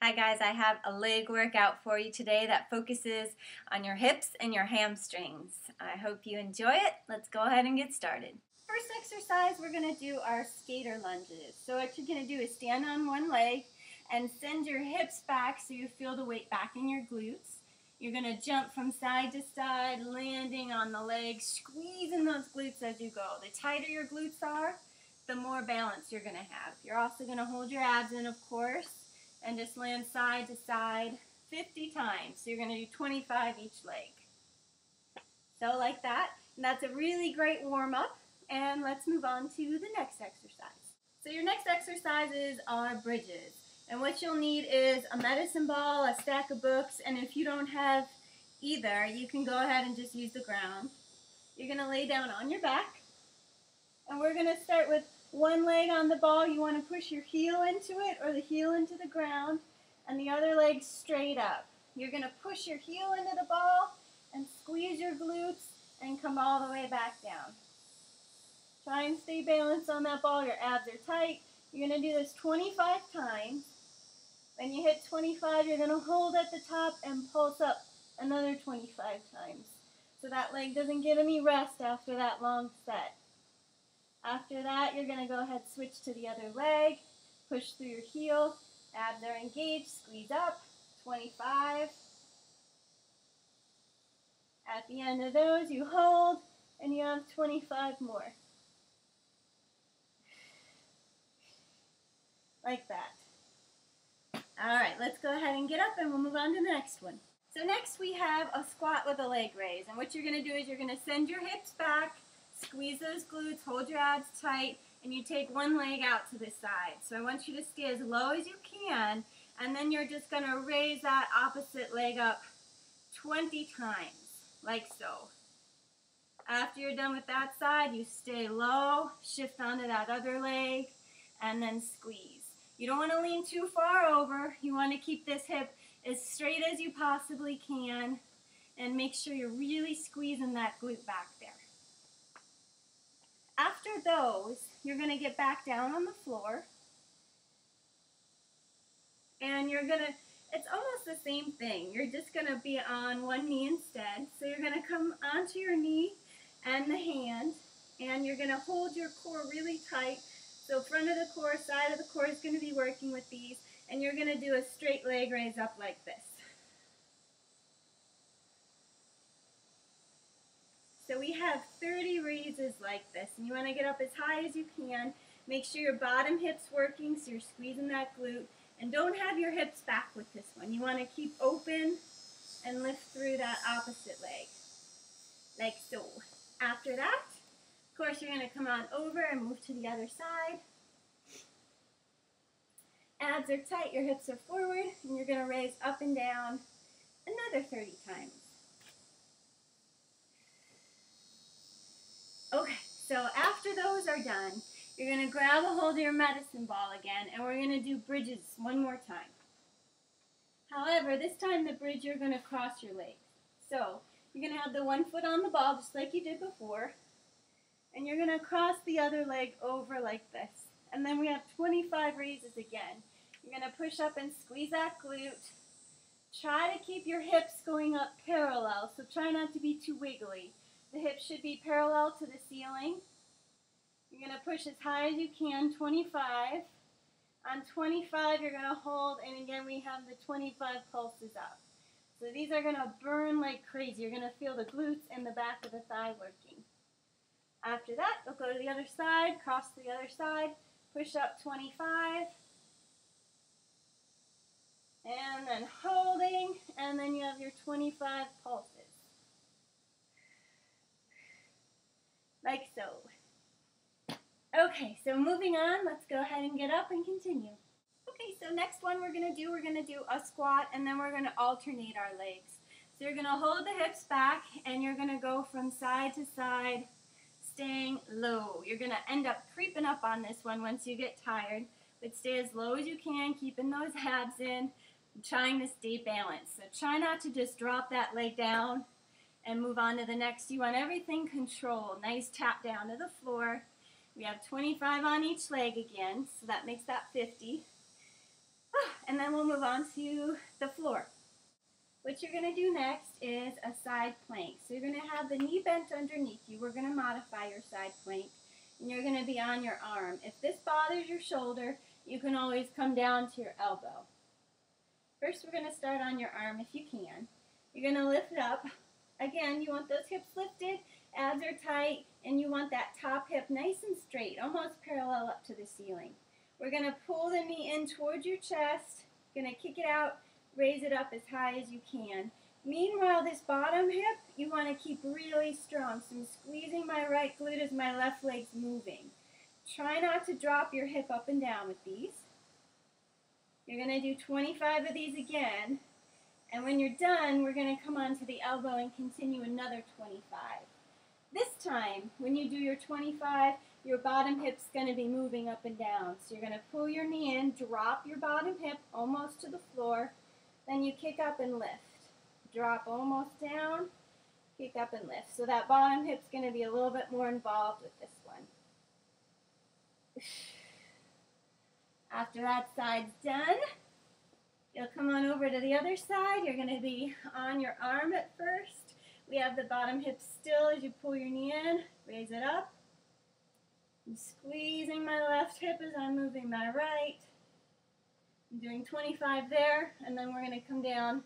Hi guys, I have a leg workout for you today that focuses on your hips and your hamstrings. I hope you enjoy it. Let's go ahead and get started. First exercise, we're going to do our skater lunges. So what you're going to do is stand on one leg and send your hips back so you feel the weight back in your glutes. You're going to jump from side to side, landing on the legs, squeezing those glutes as you go. The tighter your glutes are, the more balance you're going to have. You're also going to hold your abs in, of course, and just land side to side 50 times. So you're going to do 25 each leg. So like that. And that's a really great warm-up. And let's move on to the next exercise. So your next exercises are bridges. And what you'll need is a medicine ball, a stack of books, and if you don't have either, you can go ahead and just use the ground. You're going to lay down on your back. And we're going to start with one leg on the ball. You want to push your heel into it or the heel into the ground, and the other leg straight up. You're going to push your heel into the ball and squeeze your glutes and come all the way back down. Try and stay balanced on that ball. Your abs are tight. You're going to do this 25 times. When you hit 25, you're going to hold at the top and pulse up another 25 times. So that leg doesn't get any rest after that long set. After that, you're going to go ahead and switch to the other leg. Push through your heel. Abs are engaged. Squeeze up. 25. At the end of those, you hold, and you have 25 more. Like that. All right, let's go ahead and get up, and we'll move on to the next one. So next we have a squat with a leg raise. And what you're going to do is you're going to send your hips back, squeeze those glutes, hold your abs tight, and you take one leg out to the side. So I want you to stay as low as you can, and then you're just going to raise that opposite leg up 20 times, like so. After you're done with that side, you stay low, shift onto that other leg, and then squeeze. You don't want to lean too far over. You want to keep this hip as straight as you possibly can, and make sure you're really squeezing that glute back there. After those, you're going to get back down on the floor, and you're going to, it's almost the same thing. You're just going to be on one knee instead. So you're going to come onto your knee and the hand, and you're going to hold your core really tight. So front of the core, side of the core is going to be working with these, and you're going to do a straight leg raise up like this. So we have 30 raises like this, and you want to get up as high as you can. Make sure your bottom hip's working, so you're squeezing that glute. And don't have your hips back with this one. You want to keep open and lift through that opposite leg, like so. After that, of course, you're going to come on over and move to the other side. Abs are tight, your hips are forward, and you're going to raise up and down another 30 times. Okay, so after those are done, you're going to grab a hold of your medicine ball again, and we're going to do bridges one more time. However, this time the bridge, you're going to cross your legs. So you're going to have the one foot on the ball, just like you did before, and you're going to cross the other leg over like this. And then we have 25 raises again. You're going to push up and squeeze that glute. Try to keep your hips going up parallel, so try not to be too wiggly. The hips should be parallel to the ceiling. You're going to push as high as you can, 25. On 25, you're going to hold, and again, we have the 25 pulses up. So these are going to burn like crazy. You're going to feel the glutes and the back of the thigh working. After that, we'll go to the other side, cross to the other side, push up 25. And then holding, and then you have your 25 pulses. Like so. Okay, so moving on, let's go ahead and get up and continue. Okay, so next one we're going to do a squat, and then we're going to alternate our legs. So you're going to hold the hips back, and you're going to go from side to side, staying low. You're going to end up creeping up on this one once you get tired, but stay as low as you can, keeping those abs in, trying to stay balanced. So try not to just drop that leg down and move on to the next. You want everything controlled. Nice tap down to the floor. We have 25 on each leg again, so that makes that 50. And then we'll move on to the floor. What you're going to do next is a side plank. So you're going to have the knee bent underneath you. We're going to modify your side plank, and you're going to be on your arm. If this bothers your shoulder, you can always come down to your elbow. First, we're going to start on your arm if you can. You're going to lift up. Again, you want those hips lifted, abs are tight, and you want that top hip nice and straight, almost parallel up to the ceiling. We're going to pull the knee in towards your chest, going to kick it out, raise it up as high as you can. Meanwhile, this bottom hip, you want to keep really strong. So I'm squeezing my right glute as my left leg's moving. Try not to drop your hip up and down with these. You're going to do 25 of these again. And when you're done, we're going to come onto the elbow and continue another 25. This time, when you do your 25, your bottom hip's going to be moving up and down. So you're going to pull your knee in, drop your bottom hip almost to the floor, then you kick up and lift. Drop almost down, kick up and lift. So that bottom hip's going to be a little bit more involved with this one. After that side's done, you'll come on over to the other side. You're going to be on your arm at first. We have the bottom hip still as you pull your knee in. Raise it up. I'm squeezing my left hip as I'm moving my right. I'm doing 25 there, and then we're going to come down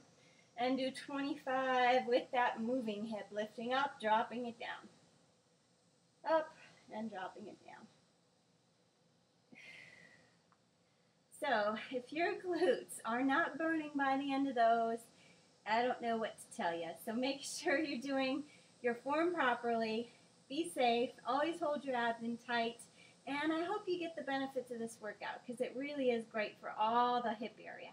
and do 25 with that moving hip, lifting up, dropping it down. Up and dropping it down. So if your glutes are not burning by the end of those, I don't know what to tell you. So make sure you're doing your form properly. Be safe. Always hold your abs in tight. And I hope you get the benefits of this workout because it really is great for all the hip area.